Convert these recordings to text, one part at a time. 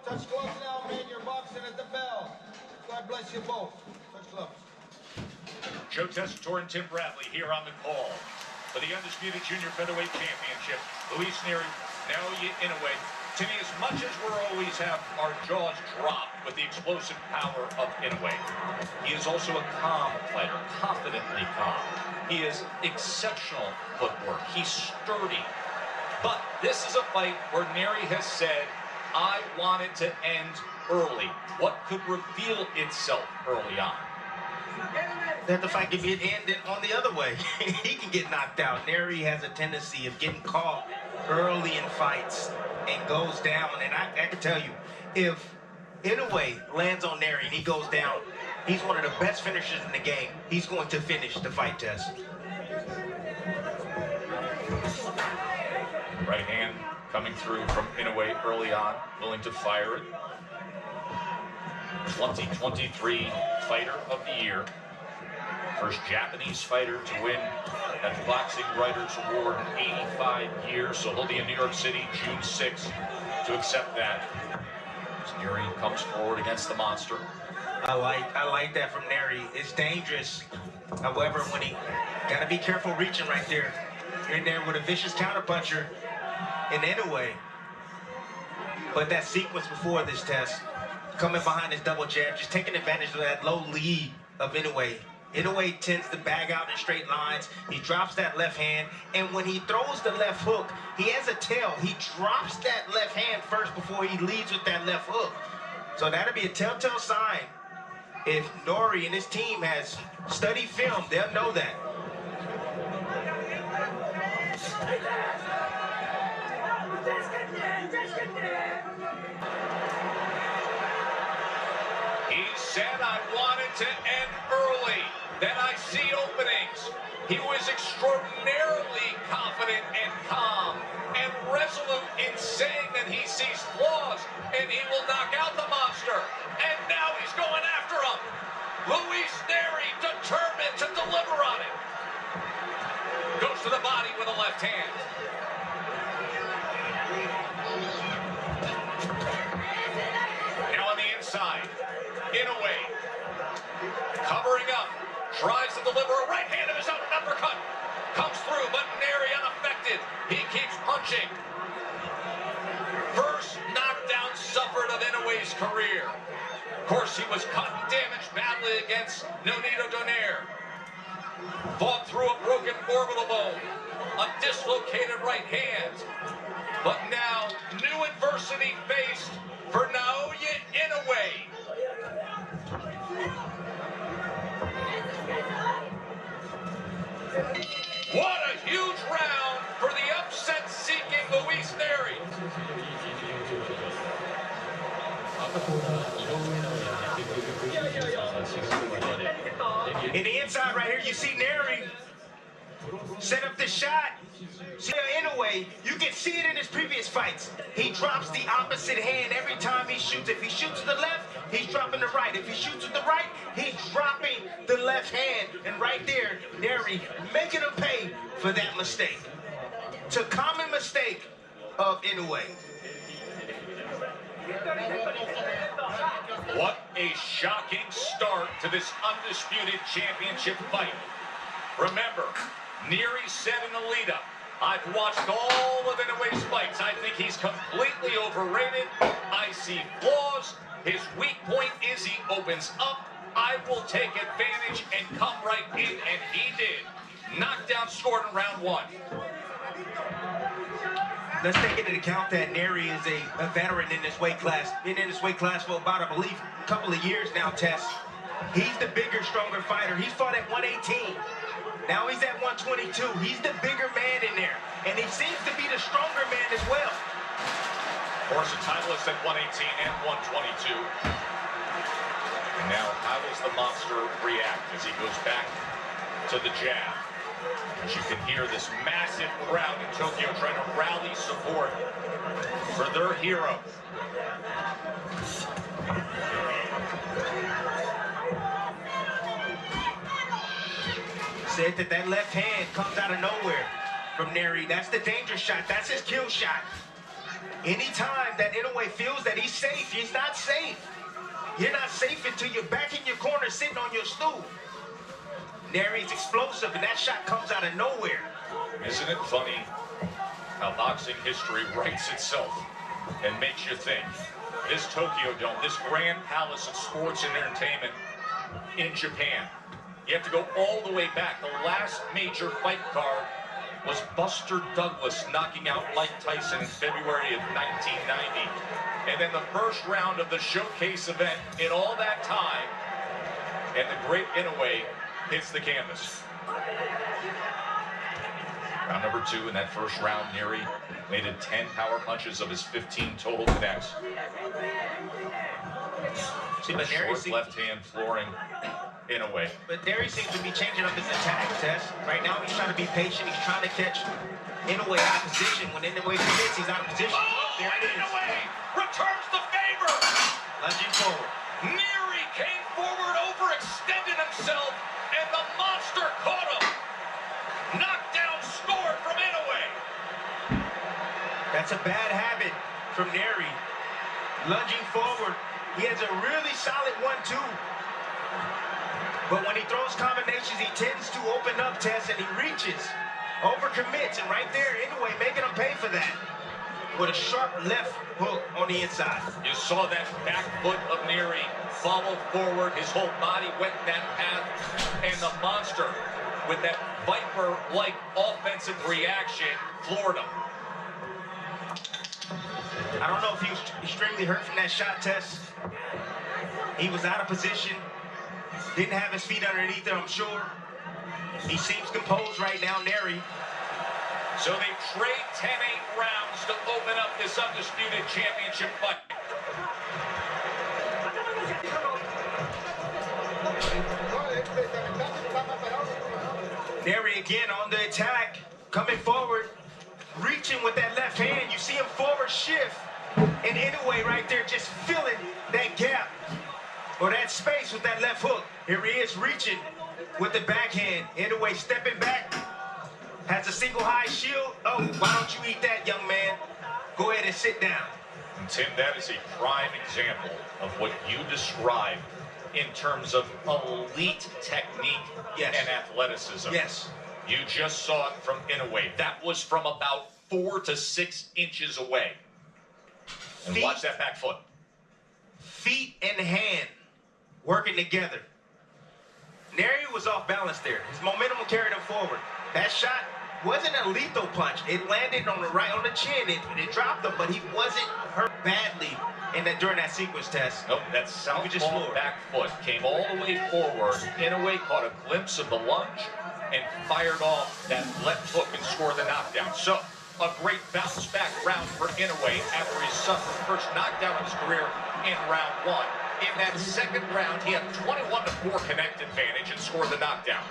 Touch gloves now, man. You're boxing at the bell. God bless you both. Touch gloves. Joe Tessitore and Tim Bradley here on the call for the Undisputed Junior Featherweight Championship. Luis Nery, Naoya Inoue. Timmy, as much as we're always have our jaws drop with the explosive power of Inoue, he is also a calm fighter, confidently calm. He is exceptional footwork. He's sturdy. But this is a fight where Nery has said, I want it to end early. What could reveal itself early on? That the fight can be ended on the other way. He can get knocked out. Nery has a tendency of getting caught early in fights and goes down. And I can tell you, if Inoue lands on Nery and he goes down, he's one of the best finishers in the game. He's going to finish the fight test. Right hand coming through from Inoue early on, willing to fire it. 2023 Fighter of the Year. First Japanese fighter to win that Boxing Writers Award in 85 years. So he'll be in New York City June 6th to accept that. As Nery comes forward against the monster. I like that from Nery. It's dangerous. However, when he gotta be careful reaching right there. You're in there with a vicious counterpuncher in Inoue. But that sequence before this test, coming behind his double jab, just taking advantage of that low lead of Inoue. Inoue tends to bag out in straight lines. He drops that left hand, and when he throws the left hook, he has a tail. He drops that left hand first before he leads with that left hook. So that'll be a telltale sign. If Nery and his team has studied film, they'll know that. He said, I wanted to end early. Then I see openings. He was extraordinarily confident and calm and resolute in saying that he sees flaws and he will knock out the monster. And now he's going after him. Luis Nery determined to deliver on it. Goes to the body with a left hand. Now on the inside, Inoue covering up. Tries to deliver a right hand of his own, uppercut. Comes through, but Nery unaffected. He keeps punching. First knockdown suffered of Inoue's career. Of course, he was cut and damaged badly against Nonito Donaire. Fought through a broken orbital bone, a dislocated right hand. But now, new adversity faced for Naoya Inoue. What a huge round for the upset-seeking Luis Nery. In the inside right here, you see Nery set up the shot. See Inoue, you can see it in his previous fights. He drops the opposite hand every time he shoots. If he shoots to the left, he's dropping the right. If he shoots with the right, he's dropping the left hand. And right there, Nery making him pay for that mistake. It's a common mistake of Inoue. What a shocking start to this undisputed championship fight. Remember, Nery said in the lead-up, I've watched all of Inoue's fights. I think he's completely overrated. I see flaws. His weak point is he opens up. I will take advantage and come right in, and he did. Knockdown scored in round one. Let's take into account that Nery is a veteran in this weight class. Been in this weight class for about, I believe, a couple of years now, Tess. He's the bigger, stronger fighter. He's fought at 118. Now he's at 122. He's the bigger man in there. And he seems to be the stronger man as well. Of course, the titleist at 118 and 122. And now, how does the monster react as he goes back to the jab? As you can hear this massive crowd in Tokyo trying to rally support for their hero. Said that left hand comes out of nowhere from Nery. That's the danger shot. That's his kill shot. Anytime that Inoue feels that he's safe, You're not safe until you're back in your corner sitting on your stool. Nery's explosive, and that shot comes out of nowhere. Isn't it funny how boxing history writes itself and makes you think? This Tokyo Dome, this grand palace of sports and entertainment in Japan. You have to go all the way back. The last major fight card was Buster Douglas knocking out Mike Tyson in February of 1990. And then the first round of the showcase event in all that time, and the great Inoue hits the canvas. Round number 2 in that first round, Nery made it 10 power punches of his 15 total connects. See, but Nery Short left hand flooring Inoue. But Nery seems to be changing up his attack, Tess. Right now, he's trying to be patient. He's trying to catch Inoue out of position. When Inoue commits, he's out of position. Oh, there it is. Inoue returns the favor. Lunging forward. Nery came forward, overextended himself, and the monster caught him. Knockdown score from Inoue. That's a bad habit from Nery. Lunging forward. He has a really solid 1-2. But when he throws combinations, he tends to open up, Tess, and he reaches. Overcommits, and right there, Inoue making him pay for that. With a sharp left hook on the inside. You saw that back foot of Nery follow forward. His whole body went that path. And the monster, with that Viper-like offensive reaction, floored him. I don't know if he was extremely hurt from that shot, Tess. He was out of position. Didn't have his feet underneath him, I'm sure. He seems composed right now, Nery. So they trade 10-8 rounds to open up this undisputed championship fight. Nery again on the attack, coming forward, reaching with that left hand. You see him forward shift, and Inoue right there just filling that gap or that space with that left hook. Here he is reaching with the backhand. Inoue stepping back, has a single high shield. Oh, why don't you eat that, young man? Go ahead and sit down. And Tim, that is a prime example of what you described in terms of elite technique and athleticism. Yes. You just saw it from Inoue. That was from about 4 to 6 inches away. And watch that back foot. Feet and hand working together. Nery was off balance there. His momentum carried him forward. That shot wasn't a lethal punch. It landed on the right on the chin. It dropped him, but he wasn't hurt badly during that sequence test. Nope, that southpaw back foot came all the way forward. Inoue caught a glimpse of the lunge and fired off that left hook and scored the knockdown. So, a great bounce back round for Inoue after he suffered first knockdown of his career in round 1. In that second round, he had 21-4 connect advantage and scored the knockdown.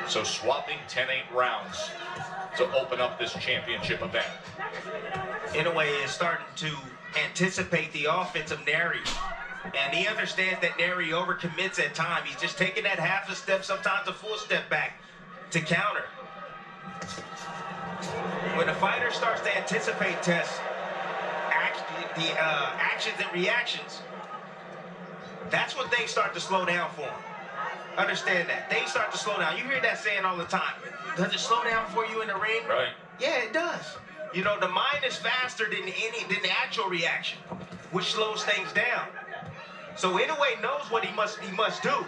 So swapping 10-8 rounds to open up this championship event. Inoue is starting to anticipate the offense of Nery. And he understands that Nery overcommits at times. He's just taking that half a step, sometimes a full step back to counter. When a fighter starts to anticipate tests, actions and reactions, that's when things start to slow down for him. Understand that. Things start to slow down. You hear that saying all the time. Does it slow down for you in the ring? Right. Yeah, it does. You know, the mind is faster than the actual reaction, which slows things down. So Inoue knows what he must do.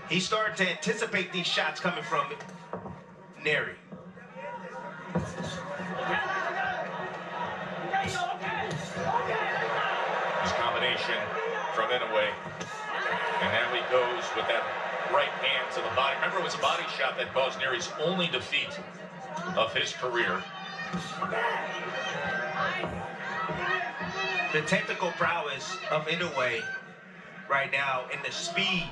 He's starting to anticipate these shots coming from Nery. This combination from Inoue. And now he goes with that right hand to the body. Remember, it was a body shot that caused Nery's only defeat of his career. The technical prowess of Inoue right now, and the speed,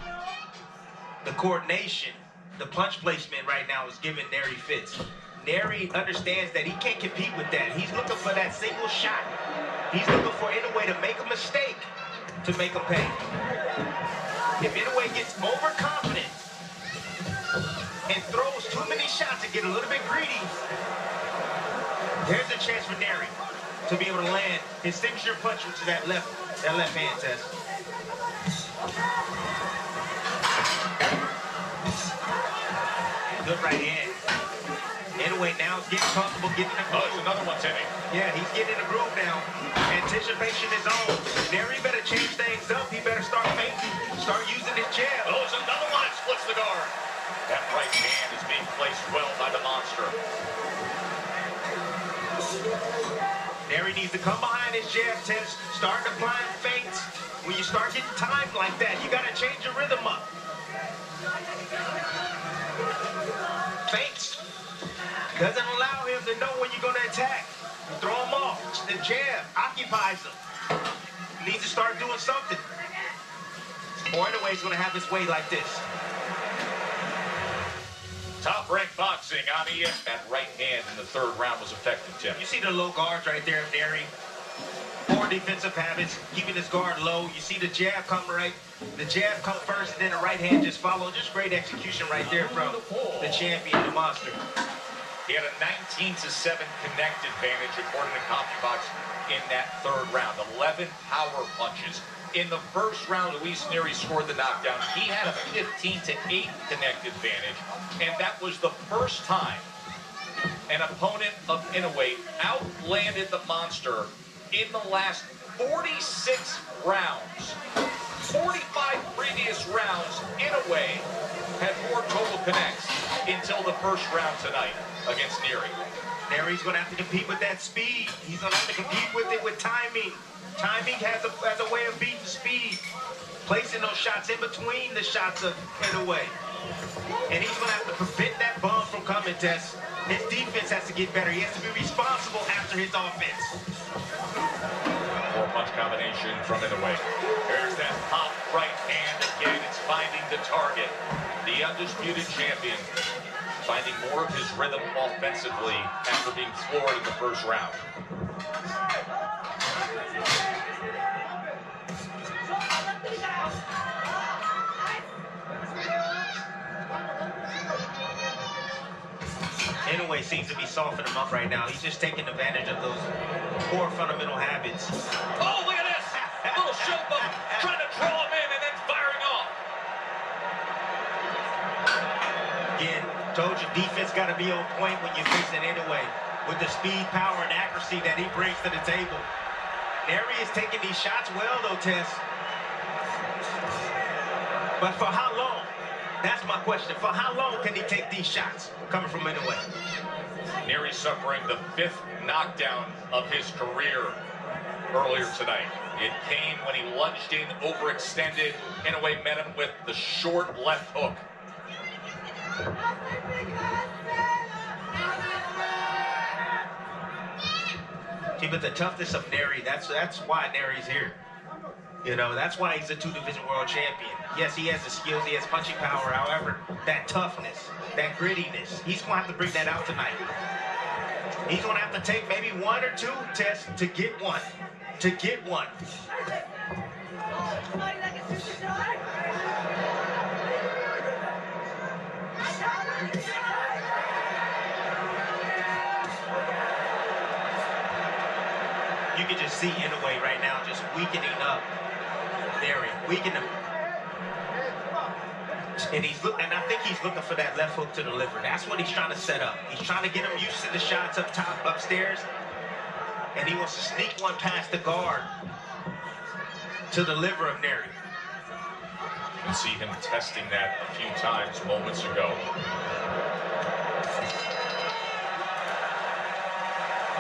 the coordination, the punch placement right now is giving Nery fits. Nery understands that he can't compete with that. He's looking for that single shot. He's looking for Inoue to make a mistake to make him pay. If Inoue gets overconfident and throws too many shots and get a little bit greedy, there's a chance for Nery. to be able to land his signature punch, which is that left hand test. Good right hand. Inoue now is getting comfortable getting in the groove. Oh, there's another one, Timmy. Yeah, he's getting in the groove now. Anticipation is on. Nery better change things up. He better start feinting. Start using his jab. Oh, there's another one that splits the guard. That right hand is being placed well by the monster. Nery needs to come behind his jab test, start applying feints. When you start getting timed like that, you gotta change your rhythm up. Feints doesn't allow him to know when you're gonna attack. You throw him off. The jab occupies him. He needs to start doing something. Or Inoue is gonna have his way like this. Top-ranked boxing, Ami. That right hand in the third round was effective, Tim. You see the low guards right there of Nery. Poor defensive habits, keeping his guard low. You see the jab come right. The jab come first, and then the right hand just follow. Just great execution right there from the champion, the monster. He had a 19-7 connect advantage, according to CompuBox, in that third round. 11 power punches. In the first round, Luis Nery scored the knockdown. He had a 15-8 connect advantage, and that was the first time an opponent of Inoue outlanded the monster in the last 46 rounds. 45 previous rounds, Inoue had more total connects until the first round tonight against Nery. Nery's going to have to compete with that speed. He's going to have to compete with it with timing. Timing has a way of beating speed. Placing those shots in between the shots of Inoue. And he's going to have to prevent that bomb from coming, Tess. His defense has to get better. He has to be responsible after his offense. Four-punch combination from Inoue. There's that pop right hand again. It's finding the target. The undisputed champion finding more of his rhythm offensively after being floored in the first round. Inoue seems to be softening him up right now. He's just taking advantage of those poor fundamental habits. Oh, look at this! Little showboat trying to draw him in and then firing off. Again, told you defense got to be on point when you're facing Inoue with the speed, power, and accuracy that he brings to the table. Nery is taking these shots well, though, Tess. But for how long? That's my question. For how long can he take these shots coming from Inoue? Nery suffering the 5th knockdown of his career earlier tonight. It came when he lunged in, overextended. Inoue met him with the short left hook. See, but the toughness of Nery, that's why Nery's here. You know, that's why he's a 2-division world champion. Yes, he has the skills, he has punching power. However, that toughness, that grittiness, he's going to have to bring that out tonight. He's going to have to take maybe 1 or 2 tests to get one. To get one. You can just see Inoue right now just weakening up Nery, weakening him. And I think he's looking for that left hook to the liver. That's what he's trying to set up. He's trying to get him used to the shots up top, upstairs. And he wants to sneak one past the guard to the liver of Nery. You can see him testing that a few times moments ago.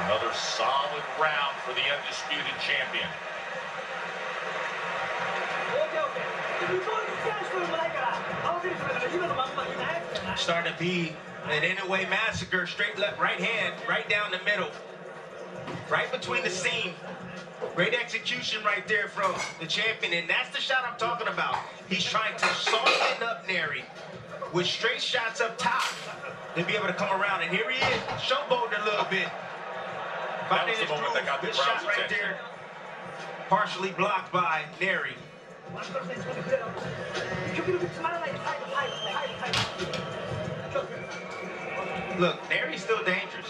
Another solid round for the undisputed champion. Starting to be an Inoue massacre, straight left, right hand, right down the middle. Right between the seam. Great execution right there from the champion, and that's the shot I'm talking about. He's trying to soften up Nery with straight shots up top to be able to come around, and here he is, showboating a little bit. That was the moment that got the Good crowd's shot right attention. there, partially blocked by Nery. Look, Nery's still dangerous.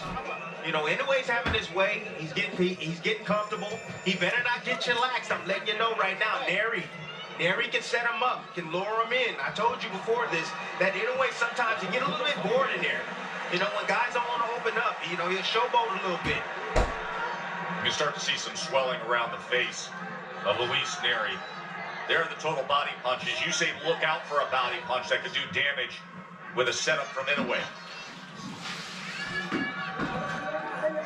You know, Inoue's having his way. He's getting comfortable. He better not get chillaxed. I'm letting you know right now. Nery can set him up, can lure him in. I told you before this that Inoue sometimes he get a little bit bored in there. You know, when guys don't want to open up, you know, he'll showboat a little bit. You start to see some swelling around the face of Luis Nery. There are the total body punches. You say look out for a body punch that could do damage with a setup from Inoue.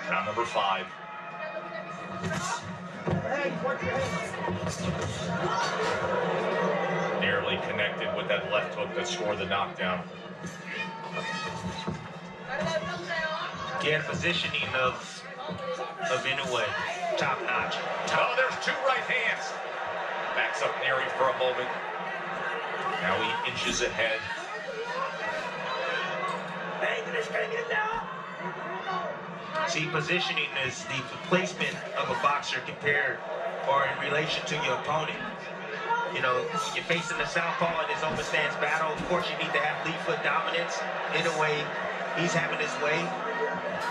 Round number 5. Nearly connected with that left hook that scored the knockdown. Again, positioning of Inoue, top notch. Oh, there's 2 right hands. Backs up Nery for a moment. Now he inches ahead. See, positioning is the placement of a boxer compared or in relation to your opponent. You know, you're facing the southpaw in his open stance battle. Of course, you need to have lead foot dominance. Inoue, he's having his way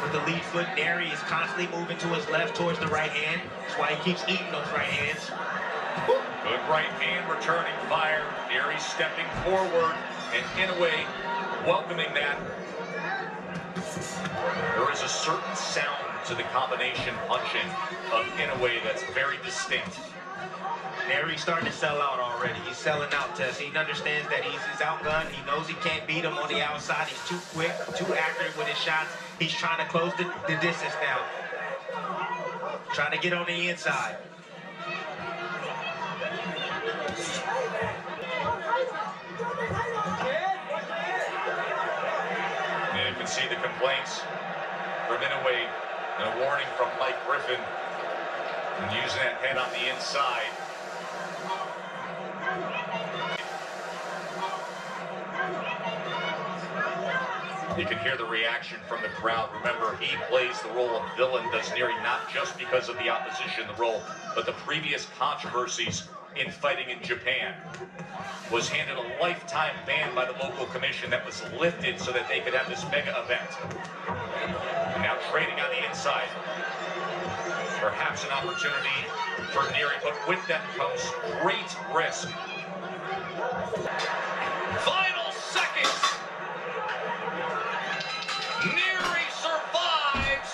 with the lead foot. Nery is constantly moving to his left towards the right hand. That's why he keeps eating those right hands. Good right hand returning fire. Nery stepping forward, and Inoue welcoming that. There is a certain sound to the combination punching of Inoue that's very distinct. Nery's starting to sell out already. He's selling out, Tess. He understands that he's outgunned. He knows he can't beat him on the outside. He's too quick, too accurate with his shots. He's trying to close the distance now. Trying to get on the inside. And you can see the complaints from Inoue and a warning from Mike Griffin and using that head on the inside. You can hear the reaction from the crowd. Remember, he plays the role of villain, does Nery, not just because of the opposition in the role, but the previous controversies in fighting in Japan. Was handed a lifetime ban by the local commission that was lifted so that they could have this mega event. And now trading on the inside. Perhaps an opportunity for Nery, but with that comes great risk. Final seconds. Nery survives,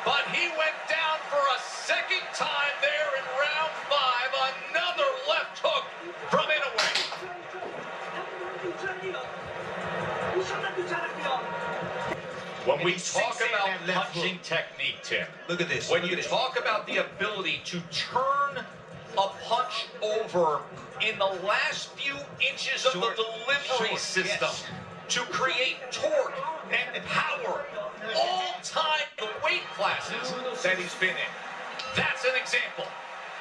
but he went down for a second time there in round 5. Another left hook from Inoue. When we talk about punching technique, Tim, look at this. When you talk about the ability to turn a punch over in the last few inches of the delivery system to create torque and power, all time the weight classes that he's been in. That's an example.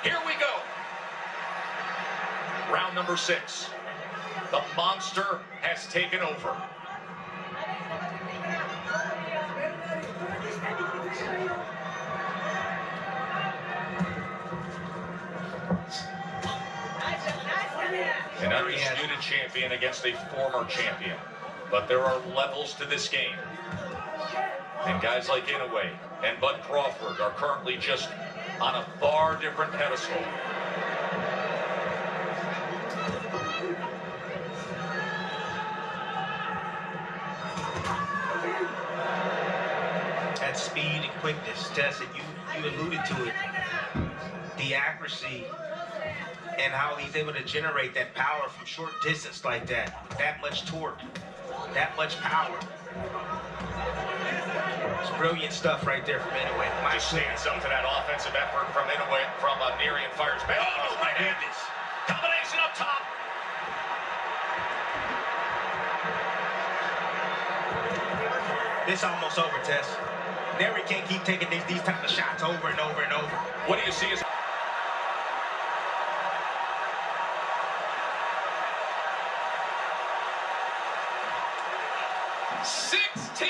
Here we go. Round number 6. The monster has taken over. An undisputed champion against a former champion. But there are levels to this game. And guys like Inoue and Bud Crawford are currently just on a far different pedestal. That speed and quickness, Tess, and you alluded to it. The accuracy and how he's able to generate that power from short distance like that. That much torque, that much power. It's brilliant stuff right there from Inoue. Just stands up to that offensive effort from Inoue, from Nery, and fires back. Oh, my goodness. Combination up top. This almost over, Tess. Nery can't keep taking these type of shots over and over and over. What do you see as 16